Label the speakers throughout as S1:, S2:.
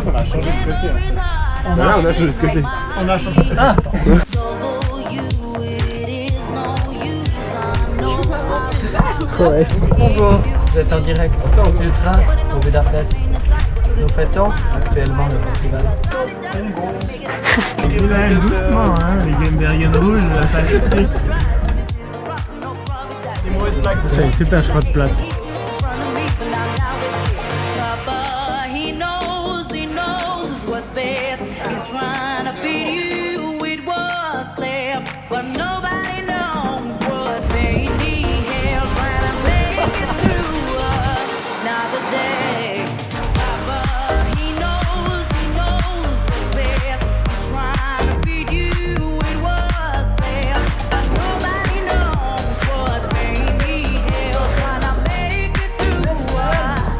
S1: On a changé de côté.
S2: On a changé de côté.
S1: On a changé de côté. Ah,
S2: ouais.
S3: Bonjour, vous êtes en direct ultra au Budapest. Nous fêtons actuellement le festival.
S1: Ouais, doucement, hein, les Gamberian rouges, ça suffit. C'est un shot plate.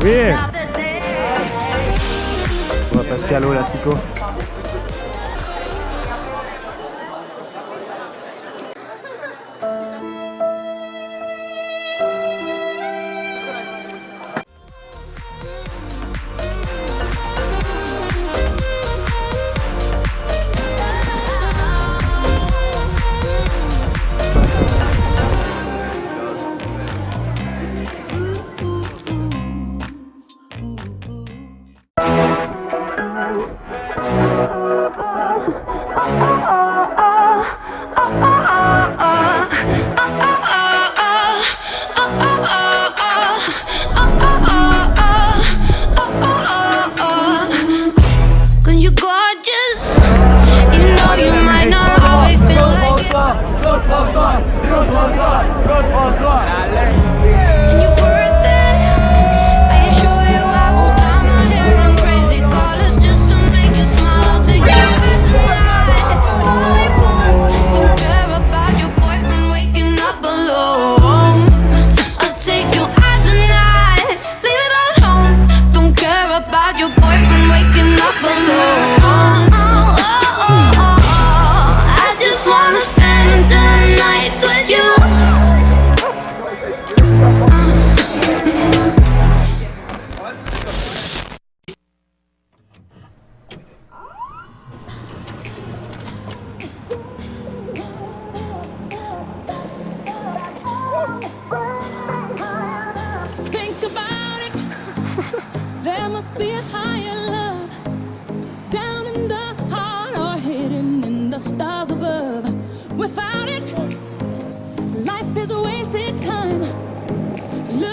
S1: Oui.
S2: On va Pascal au Lastico.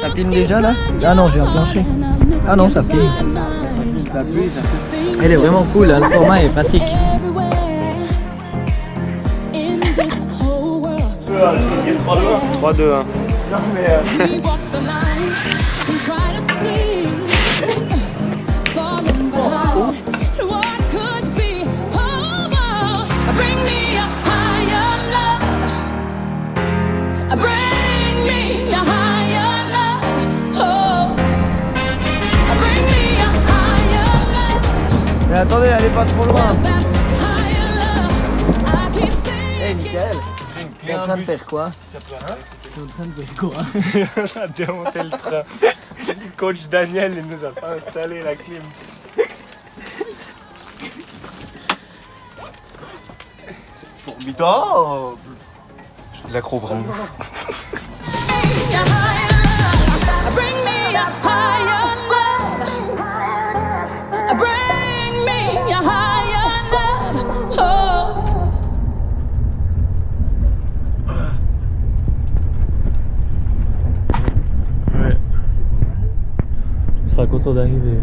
S3: Ça pile déjà là? Ah non, j'ai enclenché. Ah non, ça pile. Elle est vraiment cool, hein, le format est pratique.
S2: 3-2-1. Non mais
S3: Mais attendez, elle est pas trop loin. Hey Michael, t'es en train de faire quoi? T'es en train de faire quoi?
S2: on a démonté le train. Le coach Daniel il nous a pas installé la clim. C'est formidable. J'ai de l'accro vraiment.
S1: On sera content d'arriver.